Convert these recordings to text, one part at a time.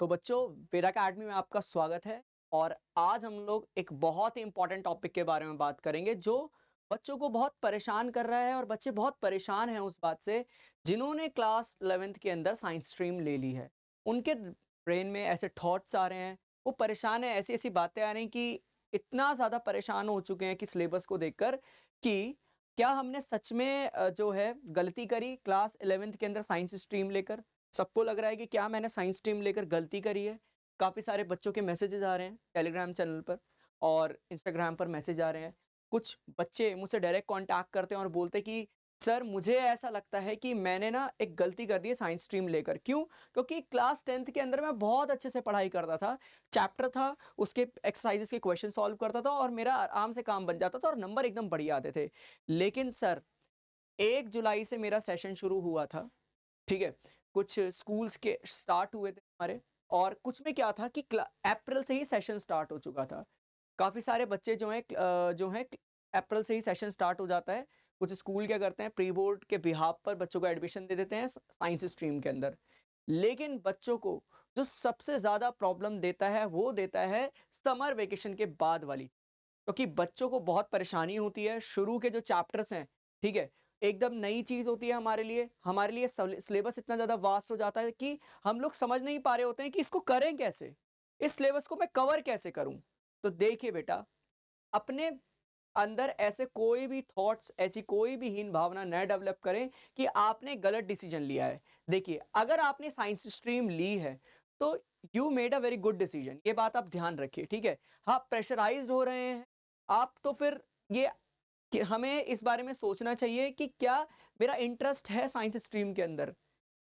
बच्चों, वेदा अकेडमी में आपका स्वागत है। और आज हम लोग एक बहुत ही इंपॉर्टेंट टॉपिक के बारे में बात करेंगे जो बच्चों को बहुत परेशान कर रहा है। और बच्चे बहुत परेशान हैं उस बात से जिन्होंने क्लास 11th के अंदर साइंस स्ट्रीम ले ली है। उनके ब्रेन में ऐसे थॉट्स आ रहे हैं, वो परेशान है, ऐसी ऐसी बातें आ रही हैं कि इतना ज़्यादा परेशान हो चुके हैं कि सिलेबस को देखकर कि क्या हमने सच में जो है गलती करी क्लास 11th के अंदर साइंस स्ट्रीम लेकर। सबको लग रहा है कि क्या मैंने साइंस स्ट्रीम लेकर गलती करी है। काफ़ी सारे बच्चों के मैसेजेस आ रहे हैं टेलीग्राम चैनल पर और इंस्टाग्राम पर मैसेज आ रहे हैं। कुछ बच्चे मुझसे डायरेक्ट कांटेक्ट करते हैं और बोलते हैं कि सर मुझे ऐसा लगता है कि मैंने ना एक गलती कर दी है साइंस स्ट्रीम लेकर। क्यों? क्योंकि क्लास 10th के अंदर मैं बहुत अच्छे से पढ़ाई करता था। चैप्टर था, उसके एक्सरसाइजेस के क्वेश्चन सॉल्व करता था और मेरा आराम से काम बन जाता था और नंबर एकदम बढ़िया आते थे। लेकिन सर 1 जुलाई से मेरा सेशन शुरू हुआ था, ठीक है? कुछ स्कूल्स के स्टार्ट हुए थे हमारे और कुछ में क्या था कि अप्रैल से ही सेशन स्टार्ट हो चुका था। काफ़ी सारे बच्चे जो हैं अप्रैल से ही सेशन स्टार्ट हो जाता है। कुछ स्कूल क्या करते हैं प्री बोर्ड के बिहाफ पर बच्चों को एडमिशन दे देते हैं साइंस स्ट्रीम के अंदर। लेकिन बच्चों को जो सबसे ज़्यादा प्रॉब्लम देता है वो देता है समर वेकेशन के बाद वाली। क्योंकि बच्चों को बहुत परेशानी होती है, शुरू के जो चैप्टर्स हैं, ठीक है? एकदम नई चीज़ होती है हमारे लिए सिलेबस इतना ज़्यादा वास्ट हो जाता है कि हम लोग समझ नहीं पा रहे होते हैं कि इसको करें कैसे? इस सिलेबस को मैं कवर कैसे करूँ? तो देखिए बेटा, अपने अंदर ऐसे कोई भी थॉट्स, ऐसी कोई भी हीन भावना न डेवलप करें कि आपने गलत डिसीजन लिया है। देखिए, अगर आपने साइंस स्ट्रीम ली है, तो you made a very good decision, ये बात आप ध्यान रखिए, ठीक है? आप प्रेशराइज़्ड हो रहे हैं, आप तो फिर ये कि हमें इस बारे में सोचना चाहिए कि क्या मेरा इंटरेस्ट है साइंस स्ट्रीम के अंदर?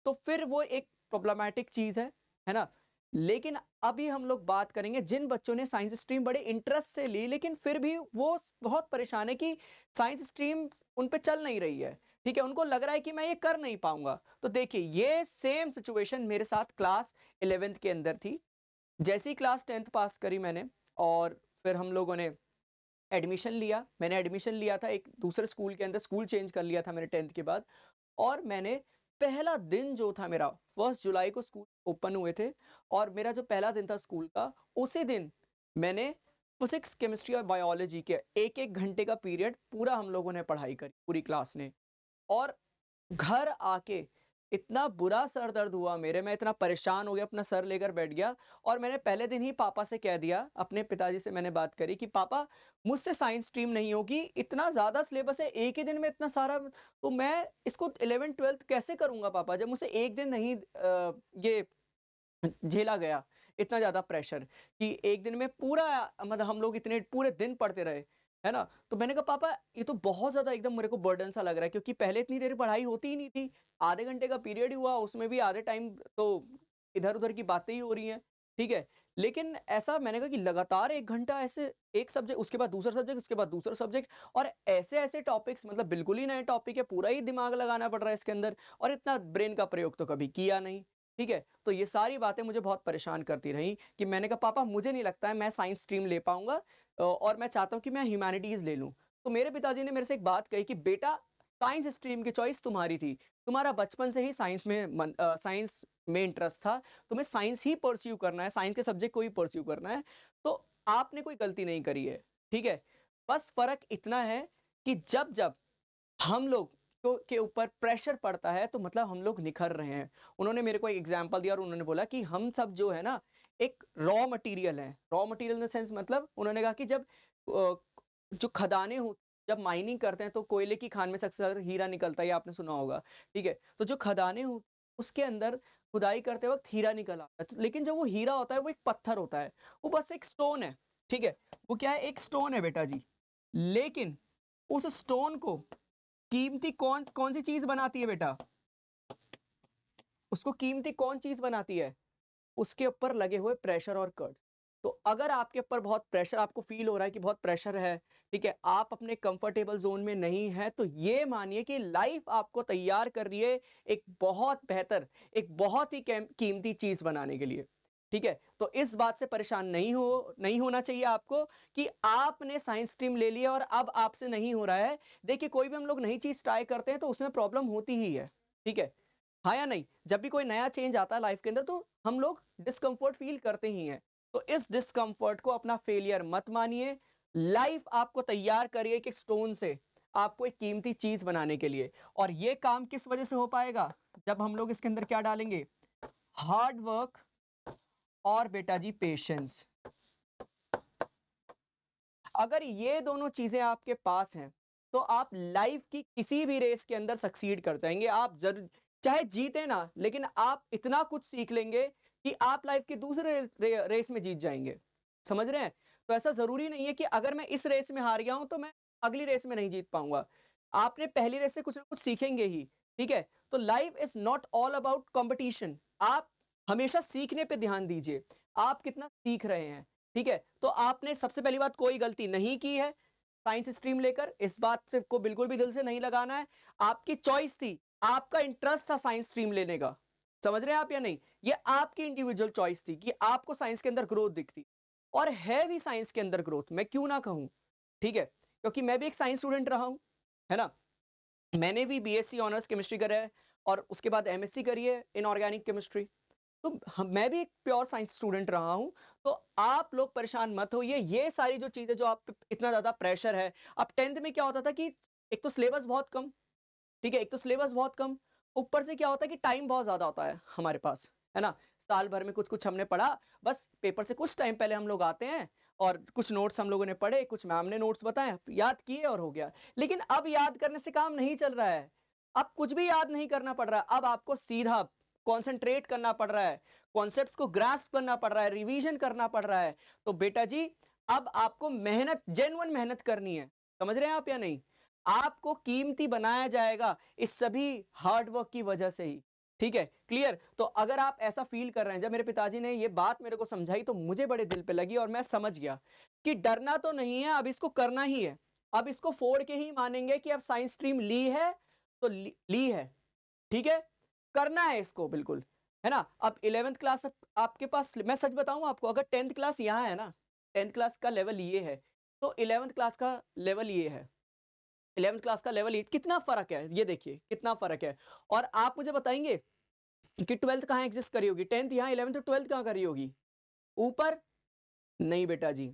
तो फिर वो एक प्रॉब्लमैटिक चीज़ है ना? लेकिन अभी हम लोग बात करेंगे जिन बच्चों ने साइंस स्ट्रीम बड़े इंटरेस्ट से ली लेकिन फिर भी वो बहुत परेशान है कि साइंस स्ट्रीम उन पे चल नहीं रही है, ठीक है? उनको लग रहा है कि मैं ये कर नहीं पाऊँगा। तो देखिए, ये सेम सिचुएशन मेरे साथ क्लास 11th के अंदर थी। जैसे ही क्लास 10th पास करी मैंने और फिर हम लोगों ने एडमिशन लिया। मैंने एडमिशन लिया था एक दूसरे स्कूल के अंदर, स्कूल चेंज कर लिया था मैंने 10th के बाद। और मैंने पहला दिन जो था मेरा 1 जुलाई को स्कूल ओपन हुए थे और मेरा जो पहला दिन था स्कूल का, उसी दिन मैंने फिज़िक्स, केमिस्ट्री और बायोलॉजी के 1-1 घंटे का पीरियड पूरा हम लोगों ने पढ़ाई करी, पूरी क्लास ने। और घर आके इतना बुरा सर दर्द हुआ मेरे, मैं इतना परेशान हो गया, अपना सर लेकर बैठ गया और मैंने पहले दिन ही पापा से कह दिया, अपने पिताजी से मैंने बात करी कि पापा मुझसे साइंस स्ट्रीम नहीं होगी, इतना ज़्यादा सिलेबस है, एक ही दिन में इतना सारा, तो मैं इसको 11th-12th कैसे करूँगा पापा जब मुझसे एक दिन नहीं ये झेला गया, इतना ज़्यादा प्रेशर कि एक दिन में पूरा मतलब हम लोग इतने पूरे दिन पढ़ते रहे, है ना? तो मैंने कहा पापा ये तो बहुत ज़्यादा एकदम मेरे को बर्डन सा लग रहा है क्योंकि पहले इतनी देर पढ़ाई होती ही नहीं थी। आधे घंटे का पीरियड ही हुआ, उसमें भी आधे टाइम तो इधर-उधर की बातें ही हो रही हैं, ठीक है? लेकिन ऐसा मैंने कहा कि लगातार 1 घंटा ऐसे एक सब्जेक्ट, उसके बाद दूसरा सब्जेक्ट, उसके बाद दूसरा सब्जेक्ट और ऐसे-ऐसे टॉपिक्स, मतलब बिल्कुल ही नए टॉपिक है, पूरा ही दिमाग लगाना पड़ रहा है इसके अंदर और इतना ब्रेन का प्रयोग तो कभी किया नहीं। ठीक है? तो ये सारी बातें मुझे बहुत परेशान करती रहीं कि मैंने कहा पापा मुझे नहीं लगता है मैं साइंस स्ट्रीम ले पाऊँगा और मैं चाहता हूँ कि मैं ह्यूमैनिटीज़ ले लूँ। तो मेरे पिताजी ने मेरे से एक बात कही कि बेटा साइंस स्ट्रीम की चॉइस तुम्हारी थी। तुम्हारा बचपन से ही साइंस में इंटरेस्ट था। तुम्हें साइंस ही परस्यू करना है, साइंस के सब्जेक्ट को ही परस्यू करना है। तो आपने कोई गलती नहीं करी है। ठीक है? बस फ़र्क इतना है कि जब-जब हम लोग को के ऊपर प्रेशर पड़ता है तो मतलब हम लोग निखर रहे हैं। उन्होंने मेरे को एक एग्ज़ाम्पल दिया और उन्होंने बोला कि हम सब जो है ना एक रॉ मटेरियल हैं। Raw material in the sense मतलब उन्होंने कहा कि जब जो खदानें हो जब माइनिंग करते हैं तो कोयले की खान में सबसे ज़्यादा हीरा निकलता है, ये आपने सुना होगा, ठीक है? तो जो खदानें हो उसके अंदर खुदाई करते वक़्त हीरा निकल आता है। तो लेकिन जो वो हीरा होता है वो एक पत्थर होता है। वो बस एक स्टोन है, ठीक है? वो क्या है एक स्टोन है बेटा जी। लेकिन उस स्टोन को कीमती कौन सी चीज़ बनाती है बेटा? उसको कीमती कौन चीज़ बनाती है? उसके ऊपर लगे हुए प्रेशर और कर्व्स। तो अगर आपके ऊपर बहुत प्रेशर आपको फ़ील हो रहा है कि बहुत प्रेशर है, ठीक है? आप अपने कंफर्टेबल ज़ोन में नहीं हैं, तो ये मानिए कि लाइफ़ आपको तैयार कर रही है एक बहुत बेहतर, एक बहुत ही कीमती चीज़ बनाने के लिए, ठीक है? तो इस बात से परेशान नहीं होना चाहिए आपको कि आपने साइंस स्ट्रीम ले लिया और अब आपसे नहीं हो रहा है। देखिए, कोई भी हम लोग नई चीज़ ट्राई करते हैं, तो उसमें प्रॉब्लम होती ही है, ठीक है? हाँ या नहीं? जब भी कोई नया चेंज आता है लाइफ़ के अंदर तो हम लोग डिस्कम्फर्ट फील करते ही हैं। तो इस डिस्कम्फर्ट को अपना फेलियर मत मानिए। लाइफ आपको तैयार करिए कि स्टोन से आपको एक कीमती चीज बनाने के लिए। और ये काम किस वजह से हो पाएगा? जब हम लोग इसके अंदर क्या डालेंगे? हार्ड वर्क और बेटा जी पेशेंस। अगर ये दोनों चीजें आपके पास हैं तो आप लाइफ की किसी भी रेस के अंदर सक्सीड कर जाएंगे। आप जरूर चाहे जीते ना, लेकिन आप इतना कुछ सीख लेंगे कि आप लाइफ के दूसरे रेस में जीत जाएंगे। समझ रहे हैं? तो ऐसा जरूरी नहीं है कि अगर मैं इस रेस में हार गया हूं तो मैं अगली रेस में नहीं जीत पाऊंगा। आपने पहली रेस से कुछ ना कुछ सीखेंगे ही। ठीक है? तो life is not all about competition. आप हमेशा सीखने पे ध्यान दीजिए। आप कितना सीख रहे हैं। ठीक है? तो आपने सबसे पहली बात कोई गलती नहीं की है साइंस स्ट्रीम लेकर, इस बात से को बिल्कुल भी दिल से नहीं लगाना है। आपकी चॉइस थी, आपका इंटरेस्ट था साइंस स्ट्रीम लेने का। समझ रहे हैं आप या नहीं? ये आपकी इंडिविजुअल चॉइस थी कि आपको साइंस के अंदर ग्रोथ दिखती। और है भी साइंस के अंदर ग्रोथ, मैं क्यों ना कहूं। ठीक है? क्योंकि मैं भी एक साइंस स्टूडेंट रहा हूं, है ना? मैंने भी बीएससी ऑनर्स केमिस्ट्री करा है और उसके बाद एमएससी करी है इन ऑर्गेनिक केमिस्ट्री। तो मैं भी एक प्योर साइंस स्टूडेंट रहा हूं। तो आप लोग परेशान मत होइए। ये सारी जो चीजें जो आप पे इतना ज्यादा प्रेशर है, अब 10th में क्या होता था कि एक तो सिलेबस बहुत कम। ठीक है? एक तो सिलेबस बहुत कम, ऊपर से क्या होता है कि टाइम बहुत ज्यादा होता है हमारे पास, है ना? साल भर में कुछ कुछ हमने पढ़ा, बस पेपर से कुछ टाइम पहले हम लोग आते हैं और कुछ नोट्स हम लोगों ने पढ़े, कुछ मैम ने नोट्स बताए, याद किए और हो गया। लेकिन अब याद करने से काम नहीं चल रहा है। अब कुछ भी याद नहीं करना पड़ रहा है। अब आपको सीधा कॉन्सेंट्रेट करना पड़ रहा है, कॉन्सेप्ट्स को ग्रास्प करना पड़ रहा है, रिवीजन करना पड़ रहा है। तो बेटा जी, अब आपको मेहनत, जेन्युइन मेहनत करनी है। समझ रहे हैं आप या नहीं? आपको कीमती बनाया जाएगा इस सभी हार्ड वर्क की वजह से ही। ठीक है? क्लियर? तो अगर आप ऐसा फील कर रहे हैं, जब मेरे पिताजी ने ये बात मेरे को समझाई तो मुझे बड़े दिल पे लगी और मैं समझ गया कि डरना तो नहीं है, अब इसको करना ही है। अब इसको फोड़ के ही मानेंगे कि अब साइंस स्ट्रीम ली है तो ली है। ठीक है? करना है इसको बिल्कुल, है ना? अब 11th क्लास आपके पास, मैं सच बताऊं आपको, अगर 10th क्लास यहाँ है ना, 10th क्लास का लेवल ये है, तो 11th क्लास का लेवल ये है। 11th क्लास का लेवल, ये कितना फर्क है, ये देखिए कितना फर्क है। और आप मुझे बताएंगे कि 12th कहाँ एग्जिस्ट करी होगी? 10th यहाँ, 11th तो 12th कहाँ करी होगी? ऊपर? नहीं बेटा जी,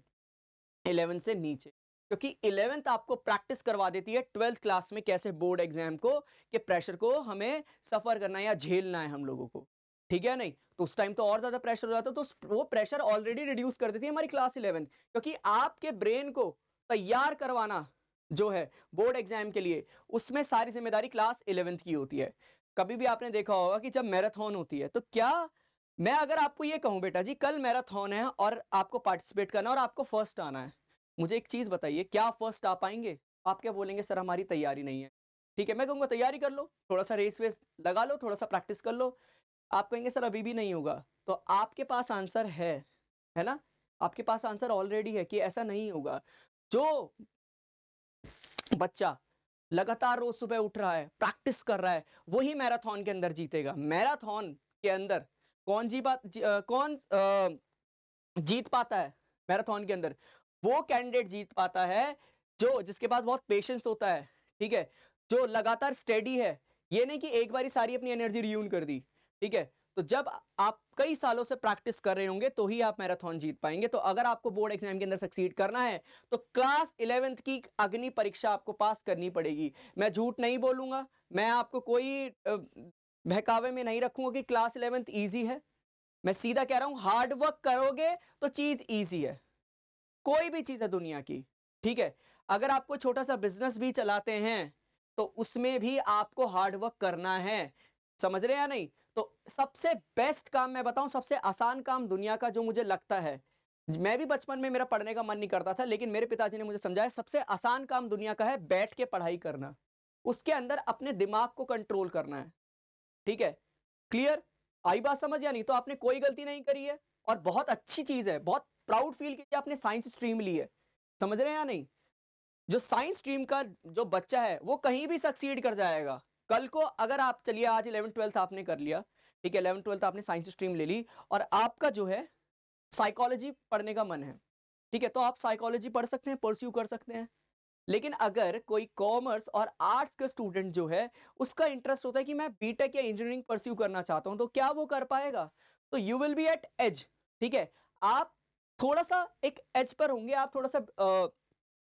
11th से नीचे। क्योंकि 11th आपको प्रैक्टिस करवा देती है 12th क्लास में कैसे बोर्ड एग्जाम को, के प्रेशर को हमें सफर करना है या झेलना है हम लोगों को। ठीक है नहीं? तो उस टाइम तो और ज्यादा प्रेशर हो जाता है, तो वो प्रेशर ऑलरेडी रिड्यूस कर देती है हमारी क्लास 11th। क्योंकि आपके ब्रेन को तैयार करवाना जो है बोर्ड एग्जाम के लिए, उसमें सारी जिम्मेदारी क्लास 11th की होती है। कभी भी आपने देखा होगा कि जब मैराथन होती है तो क्या, मैं अगर आपको ये कहूं बेटा जी कल मैराथन है और आपको पार्टिसिपेट करना है और आपको फर्स्ट आना है, मुझे एक चीज बताइए, क्या आप फर्स्ट आ पाएंगे? आप क्या बोलेंगे? सर हमारी तैयारी नहीं है। ठीक है, मैं कहूंगा तैयारी कर लो, थोड़ा सा रेस वेस लगा लो, थोड़ा सा प्रैक्टिस कर लो। आप कहेंगे सर अभी भी नहीं होगा। तो आपके पास आंसर है ना? आपके पास आंसर ऑलरेडी है कि ऐसा नहीं होगा। जो बच्चा लगातार रोज सुबह उठ रहा है, प्रैक्टिस कर रहा है, वही मैराथन के अंदर जीतेगा। मैराथन के अंदर कौन जीत पाता है? मैराथन के अंदर वो कैंडिडेट जीत पाता है जो जिसके पास बहुत पेशेंस होता है। ठीक है? जो लगातार स्टेडी है। ये नहीं कि एक बार ही सारी अपनी एनर्जी रियून कर दी। ठीक है? तो जब आप कई सालों से प्रैक्टिस कर रहे होंगे तो ही आप मैराथन जीत पाएंगे। तो अगर आपको बोर्ड एग्जाम के अंदर सक्सीड करना है तो क्लास 11th की अग्नि परीक्षा आपको पास करनी पड़ेगी। मैं झूठ नहीं बोलूंगा, मैं आपको कोई बहकावे में नहीं रखूंगा कि क्लास 11th ईजी है। मैं सीधा कह रहा हूं, हार्ड वर्क करोगे तो चीज इजी है, कोई भी चीज है दुनिया की। ठीक है? अगर आप कोई छोटा सा बिजनेस भी चलाते हैं तो उसमें भी आपको हार्ड वर्क करना है। समझ रहे हैं या नहीं? तो सबसे बेस्ट काम मैं बताऊं, सबसे आसान काम दुनिया का जो मुझे लगता है, मैं भी बचपन में मेरा पढ़ने का मन नहीं करता था, लेकिन मेरे पिताजी ने मुझे समझाया सबसे आसान काम दुनिया का है बैठ के पढ़ाई करना। उसके अंदर अपने दिमाग को कंट्रोल करना है। ठीक है? क्लियर? आई बात समझ या नहीं? तो आपने कोई गलती नहीं करी है और बहुत अच्छी चीज है, बहुत प्राउड फील कीजिए आपने साइंस स्ट्रीम ली है। समझ रहे हैं या नहीं? जो साइंस स्ट्रीम का जो बच्चा है वो कहीं भी सक्सीड कर जाएगा। कल को अगर आप, चलिए आज 11th 12th आपने कर लिया, ठीक है, 11th 12th आपने साइंस स्ट्रीम ले ली और आपका जो है साइकोलॉजी पढ़ने का मन है, ठीक है, तो आप साइकोलॉजी पढ़ सकते हैं, परस्यू कर सकते हैं। लेकिन अगर कोई कॉमर्स और आर्ट्स का स्टूडेंट जो है उसका इंटरेस्ट होता है कि मैं बीटेक या इंजीनियरिंग परस्यू करना चाहता हूं, तो क्या वो कर पाएगा? तो you will be at edge, ठीक है। आप थोड़ा सा एक एज पर होंगे, आप थोड़ा सा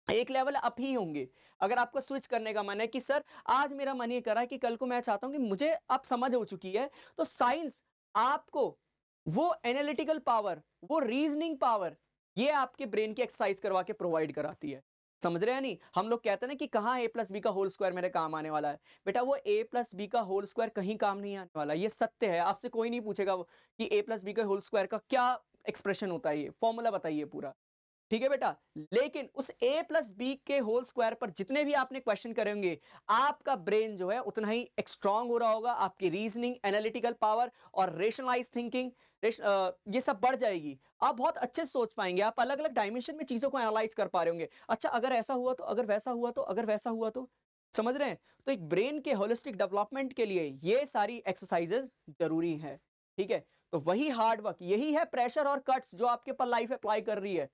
एक लेवल अप ही होंगे। अगर आपको स्विच करने का मन है कि सर आज मेरा मन ये कर रहा है कि कल को मैं चाहता हूं कि मुझे अब समझ हो चुकी है, तो साइंस आपको वो एनालिटिकल पावर, वो रीजनिंग पावर, ये आपके ब्रेन की एक्सरसाइज करवा के प्रोवाइड कराती है। समझ रहे हैं नहीं? हम लोग कहते हैं ना कि कहाँ ए प्लस बी का होल स्क्वायर मेरे काम आने वाला है। बेटा वो ए प्लस बी का होल स्क्वायर कहीं काम नहीं आने वाला, ये सत्य है। आपसे कोई नहीं पूछेगा कि ए प्लस बी का होल स्क्वायर का क्या एक्सप्रेशन होता है, ये फॉर्मूला बताइए पूरा। ठीक है बेटा, लेकिन उस a प्लस बी के होल स्क्वायर पर जितने भी आपने क्वेश्चन करेंगे, आपका ब्रेन जो है उतना ही स्ट्रांग हो रहा होगा, आपकी रीजनिंग, एनालिटिकल पावर और रेशनलाइज थिंकिंग, ये सब बढ़ जाएगी। आप बहुत अच्छे से सोच पाएंगे, आप अलग अलग डायमेंशन में चीजों को एनालाइज कर पा रहे होंगे। अच्छा अगर ऐसा हुआ तो, अगर वैसा हुआ तो, अगर वैसा हुआ तो, समझ रहे हैं? तो एक ब्रेन के होलिस्टिक डेवलपमेंट के लिए ये सारी एक्सरसाइजेज जरूरी है। ठीक है, तो वही हार्ड वर्क, यही है प्रेशर और कट्स जो आपके पर लाइफ अप्लाई कर रही है।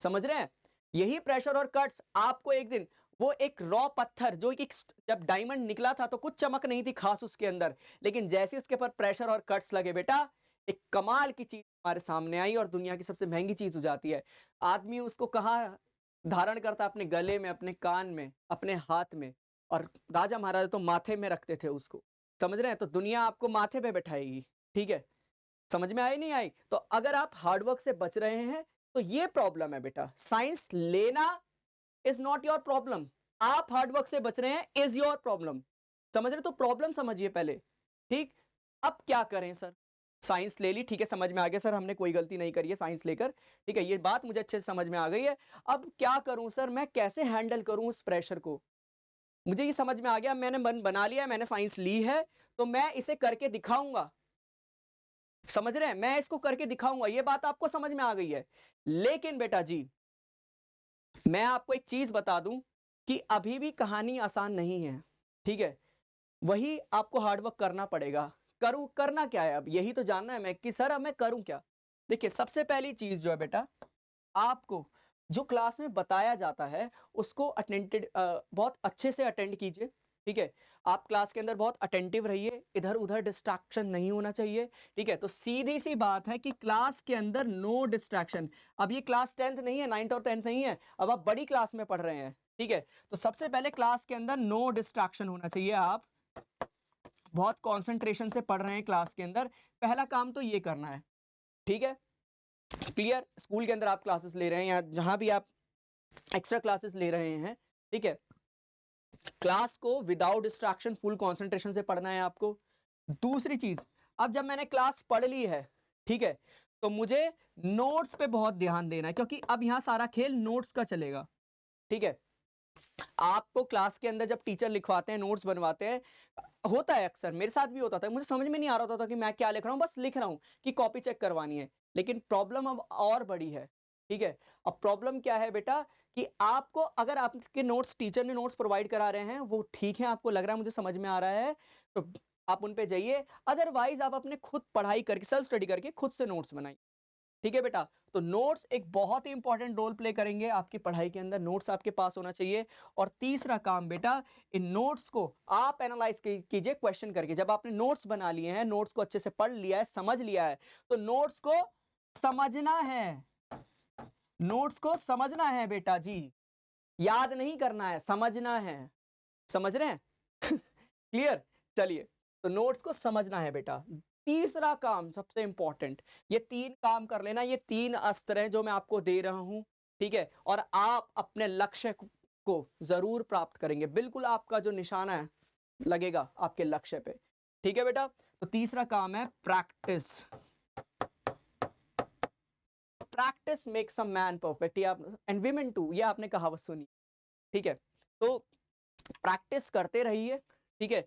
समझ रहे हैं? यही प्रेशर और कट्स आपको एक दिन, वो एक रॉ पत्थर जो एक जब डायमंड निकला था तो कुछ चमक नहीं थी खास उसके अंदर, लेकिन जैसे इसके ऊपर प्रेशर और कट्स लगे बेटा, एक कमाल की चीज हमारे सामने आई और दुनिया की सबसे महंगी चीज हो जाती है। आदमी उसको कहाँ धारण करता? अपने गले में, अपने कान में, अपने हाथ में। और राजा महाराजा तो माथे में रखते थे उसको। समझ रहे हैं? तो दुनिया आपको माथे पे बैठाएगी। ठीक है, समझ में आई नहीं आई? तो अगर आप हार्डवर्क से बच रहे हैं तो ये प्रॉब्लम है बेटा। साइंस लेना इज नॉट योर प्रॉब्लम, आप हार्डवर्क से बच रहे हैं इज योर प्रॉब्लम। समझ रहे? तो प्रॉब्लम समझिए पहले। ठीक, अब क्या करें सर? साइंस ले ली, ठीक है, समझ में आ गया सर हमने कोई गलती नहीं करी है साइंस लेकर। ठीक है, ये बात मुझे अच्छे से समझ में आ गई है। अब क्या करूं सर, मैं कैसे हैंडल करूं उस प्रेशर को? मुझे ये समझ में आ गया, मैंने मन बना लिया, मैंने साइंस ली है, तो मैं इसे करके दिखाऊंगा। समझ रहे हैं? मैं इसको करके दिखाऊंगा, ये बात आपको समझ में आ गई है। लेकिन बेटा जी, मैं आपको एक चीज बता दूं कि अभी भी कहानी आसान नहीं है। ठीक है, वही आपको हार्डवर्क करना पड़ेगा। करूं, करना क्या है? अब यही तो जानना है मैं कि सर अब मैं करूं क्या। देखिए, सबसे पहली चीज जो है बेटा, आपको जो क्लास में बताया जाता है उसको अटेंडेड, बहुत अच्छे से अटेंड कीजिए। ठीक है, आप क्लास के अंदर बहुत अटेंटिव रहिए, इधर उधर डिस्ट्रैक्शन नहीं होना चाहिए। ठीक है, तो सीधी सी बात है कि क्लास के अंदर नो डिस्ट्रैक्शन। अब ये क्लास 10th नहीं है, 9th और 10th नहीं है, अब आप बड़ी क्लास में पढ़ रहे हैं। ठीक है, तो सबसे पहले क्लास के अंदर नो डिस्ट्रैक्शन होना चाहिए। आप बहुत कॉन्सेंट्रेशन से पढ़ रहे हैं क्लास के अंदर, पहला काम तो ये करना है। ठीक है, क्लियर? स्कूल के अंदर आप क्लासेस ले रहे हैं या जहां भी आप एक्स्ट्रा क्लासेस ले रहे हैं, ठीक है, क्लास को विदाउट डिस्ट्रैक्शन फुल कंसंट्रेशन से पढ़ना है आपको। दूसरी चीज, अब जब मैंने क्लास पढ़ ली है, ठीक है, तो मुझे नोट्स पे बहुत ध्यान देना है, क्योंकि अब यहां सारा खेल नोट्स का चलेगा। ठीक है, आपको क्लास के अंदर जब टीचर लिखवाते हैं, नोट्स बनवाते हैं, होता है अक्सर, मेरे साथ भी होता था, मुझे समझ में नहीं आ रहा था कि मैं क्या लिख रहा हूं, बस लिख रहा हूं कि कॉपी चेक करवानी है। लेकिन प्रॉब्लम अब और बड़ी है। ठीक है, अब प्रॉब्लम क्या है बेटा, कि आपको अगर आपके नोट्स, टीचर ने नोट्स प्रोवाइड करा रहे हैं, वो ठीक है, आपको लग रहा है मुझे समझ में आ रहा है, तो आप उन पे जाइए। अदरवाइज आप अपने खुद पढ़ाई करके, सेल्फ स्टडी करके खुद से नोट्स बनाइए। ठीक है बेटा, तो नोट्स एक बहुत ही इंपॉर्टेंट रोल प्ले करेंगे आपकी पढ़ाई के अंदर, नोट्स आपके पास होना चाहिए। और तीसरा काम बेटा, इन नोट्स को आप एनालाइज कीजिए क्वेश्चन करके। जब आपने नोट्स बना लिए हैं, नोट्स को अच्छे से पढ़ लिया है, समझ लिया है, तो नोट्स को समझना है। नोट्स को समझना है बेटा जी, याद नहीं करना है, समझना है। समझ रहे हैं? क्लियर? चलिए, तो नोट्स को समझना है बेटा। तीसरा काम सबसे इंपॉर्टेंट, ये तीन काम कर लेना, ये तीन अस्त्र हैं जो मैं आपको दे रहा हूं। ठीक है, और आप अपने लक्ष्य को जरूर प्राप्त करेंगे, बिल्कुल आपका जो निशाना है लगेगा आपके लक्ष्य पे। ठीक है बेटा, तो तीसरा काम है practice. Practice makes a man perfect, ये आप एंड वीमेन टू, ये आपने कहावत सुनी। ठीक है, तो प्रैक्टिस करते रहिए। ठीक है,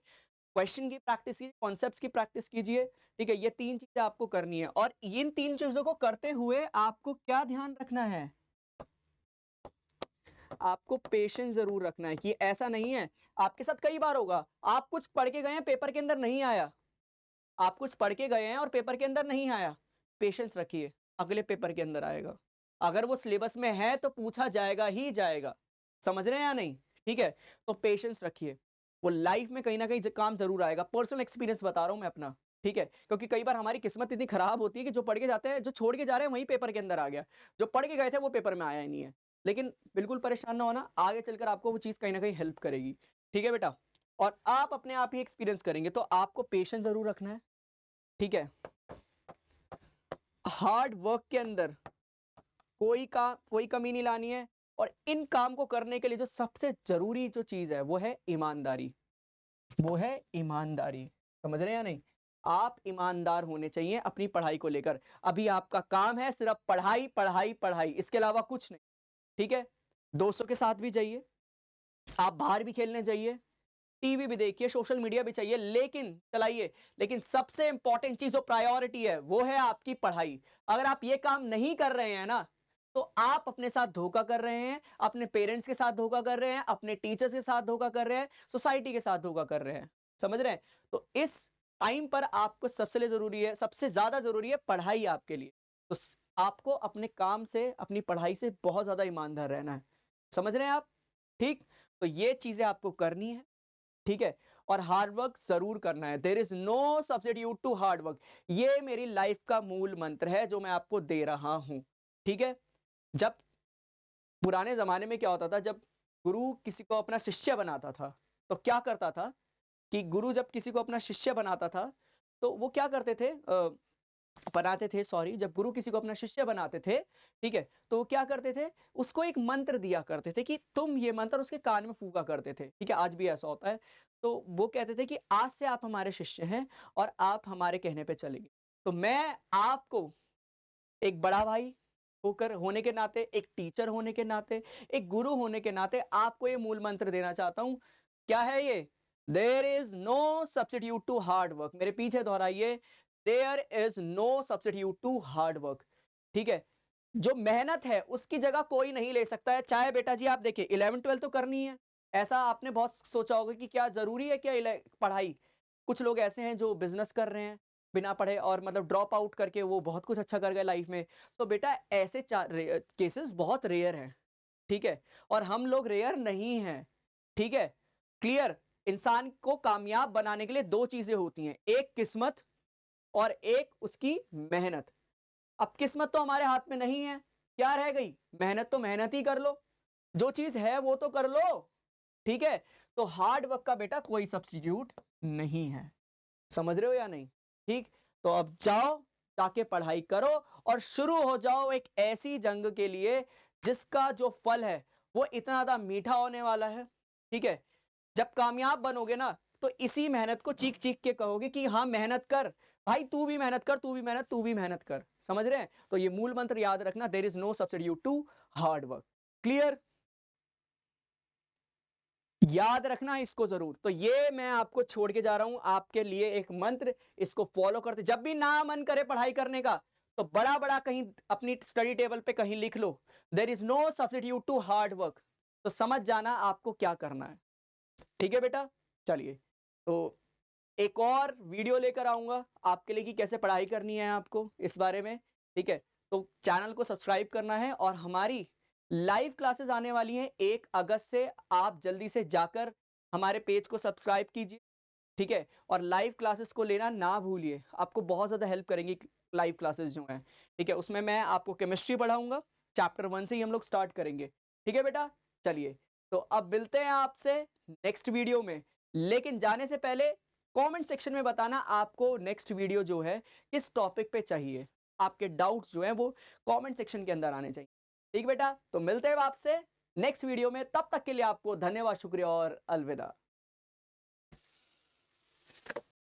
क्वेश्चन की प्रैक्टिस कीजिए, कॉन्सेप्ट्स की प्रैक्टिस कीजिए। ठीक है, ये तीन चीजें आपको करनी है, और इन तीन चीजों को करते हुए आपको क्या ध्यान रखना है? आपको पेशेंस जरूर रखना है, कि ऐसा नहीं है, आपके साथ कई बार होगा, आप कुछ पढ़ के गए हैं, पेपर के अंदर नहीं आया। आप कुछ पढ़ के गए हैं और पेपर के अंदर नहीं आया, पेशेंस रखिए, अगले पेपर के अंदर आएगा। अगर वो सिलेबस में है तो पूछा जाएगा ही जाएगा। समझ रहे हैं या नहीं? ठीक है, तो पेशेंस रखिए, वो लाइफ में कहीं ना कहीं काम जरूर आएगा। पर्सनल एक्सपीरियंस बता रहा हूं मैं अपना। ठीक है? क्योंकि कई बार हमारी किस्मत इतनी खराब होती है कि जो पढ़ के जाते हैं, जो छोड़ के जा रहे हैं वहीं पेपर के अंदर आ गया। जो पढ़ के गए थे वो पेपर में आया ही नहीं है। लेकिन बिल्कुल परेशान ना होना, आगे चलकर आपको वो चीज़ कहीं न कहीं हेल्प करेगी। ठीक है बेटा? और आप अपने आप ही एक्सपीरियंस करेंगे, तो आपको पेशेंस ज़रूर रखना है। ठीक है? हार्ड वर्क के अंदर कोई कमी नहीं लानी है, और इन काम को करने के लिए जो सबसे ज़रूरी जो चीज़ है, वो है ईमानदारी। वो है ईमानदारी। समझ रहे हैं या नहीं? आप ईमानदार होने चाहिए अपनी पढ़ाई को लेकर। अभी आपका काम है सिर्फ़ पढ़ाई, पढ़ाई, पढ़ाई, इसके अलावा कुछ नहीं। ठीक है? दोस्तों के साथ भी जाइए, आप बाहर भी खेलने जाइए, टीवी भी देखिए, सोशल मीडिया भी चाहिए, लेकिन चलाइए, लेकिन सबसे इंपॉर्टेंट चीज़ जो प्रायोरिटी है, वो है आपकी पढ़ाई। अगर आप ये काम नहीं कर रहे हैं ना, तो आप अपने साथ धोखा कर रहे हैं, अपने पेरेंट्स के साथ धोखा कर रहे हैं, अपने टीचर्स के साथ धोखा कर रहे हैं, सोसाइटी के साथ धोखा कर रहे हैं। समझ रहे हैं? तो इस टाइम पर आपको सबसे लिए ज़रूरी है, सबसे ज़्यादा ज़रूरी है पढ़ाई आपके लिए। तो आपको अपने काम से, अपनी पढ़ाई से बहुत ज़्यादा ईमानदार रहना है। समझ रहे हैं आप? ठीक? तो ये चीज़ें आपको करनी है। ठीक है? और हार्ड वर्क ज़रूर करना है। There is no substitute to hard work. ये मेरी लाइफ़ का मूल मंत्र है जो मैं आपको दे रहा हूँ। ठीक है? जब पुराने ज़माने में क्या होता था, जब गुरु किसी को अपना शिष्य बनाता था, तो क्या करता था कि गुरु जब किसी को अपना शिष्य बनाता था, तो वो क्या करते थे, बनाते थे, सॉरी, जब गुरु किसी को अपना शिष्य बनाते थे, ठीक है? तो वो क्या करते थे, उसको एक मंत्र दिया करते थे कि तुम ये मंत्र उसके कान में फूँका करते थे, ठीक है? आज भी ऐसा होता है। तो वो कहते थे कि आज से आप हमारे शिष्य हैं और आप हमारे कहने पे चलेंगे। तो मैं आपको एक बड़ा भाई होने के नाते, एक टीचर होने के नाते, एक गुरु होने के नाते आपको ये मूल मंत्र देना चाहता हूँ। क्या है ये? There is no substitute to hard work. मेरे पीछे दोहराइए, there is no substitute to hard work. ठीक है? जो मेहनत है उसकी जगह कोई नहीं ले सकता है। चाहे बेटा जी आप देखिए 11th-12th तो करनी है। ऐसा आपने बहुत सोचा होगा कि क्या ज़रूरी है क्या पढ़ाई? कुछ लोग ऐसे हैं जो बिज़नेस कर रहे हैं बिना पढ़े, और मतलब ड्रॉप आउट करके वो बहुत कुछ अच्छा कर गए लाइफ में। तो बेटा ऐसे केसेस बहुत रेयर हैं, ठीक है? और हम लोग रेयर नहीं हैं, ठीक है? क्लियर? इंसान को कामयाब बनाने के लिए 2 चीज़ें होती हैं, एक किस्मत और एक उसकी मेहनत। अब किस्मत तो हमारे हाथ में नहीं है, क्या रह गई? मेहनत तो मेहनत ही कर लो, जो चीज़ है वो तो कर लो, ठीक है? तो हार्ड वर्क का बेटा कोई सब्स्टिट्यूट नहीं है। समझ रहे हो या नहीं? ठीक? तो अब जाओ, जाके पढ़ाई करो और शुरू हो जाओ एक ऐसी जंग के लिए जिसका जो फल है वो इतना ज़्यादा मीठा होने वाला है। ठीक है? जब कामयाब बनोगे ना, तो इसी मेहनत को चीख-चीख के कहोगे कि हाँ, मेहनत कर। भाई तू भी मेहनत कर, तू भी मेहनत, तू भी मेहनत कर। समझ रहे हैं? तो ये मूल मंत्र याद रखना, there is no substitute to hard work. Clear? याद रखना इसको ज़रूर। तो ये मैं आपको छोड़ के जा रहा हूँ आपके लिए एक मंत्र, इसको फ़ॉलो करते जब भी ना मन करे पढ़ाई करने का, तो बड़ा-बड़ा कहीं अपनी स्टडी टेबल पे कहीं लिख लो, there is no substitute to hard work. तो समझ जाना आपको क्या करना है। ठीक है बेटा? चलिए, तो एक और वीडियो लेकर आऊँगा आपके लिए कि कैसे पढ़ाई करनी है आपको इस बारे में, ठीक है? तो चैनल को सब्सक्राइब करना है, और हमारी लाइव क्लासेस आने वाली हैं 1 अगस्त से। आप जल्दी से जाकर हमारे पेज को सब्सक्राइब कीजिए, ठीक है? और लाइव क्लासेस को लेना ना भूलिए, आपको बहुत ज़्यादा हेल्प करेंगी लाइव क्लासेस जो हैं, ठीक है? उसमें मैं आपको केमिस्ट्री पढ़ाऊँगा, चैप्टर 1 से ही हम लोग स्टार्ट करेंगे, ठीक है बेटा? चलिए, तो अब मिलते हैं आपसे नेक्स्ट वीडियो में, लेकिन जाने से पहले कमेंट सेक्शन में बताना आपको नेक्स्ट वीडियो जो है किस टॉपिक पे चाहिए। आपके डाउट्स जो हैं वो कमेंट सेक्शन के अंदर आने चाहिए। ठीक बेटा? तो मिलते हैं आपसे नेक्स्ट वीडियो में, तब तक के लिए आपको धन्यवाद, शुक्रिया और अलविदा।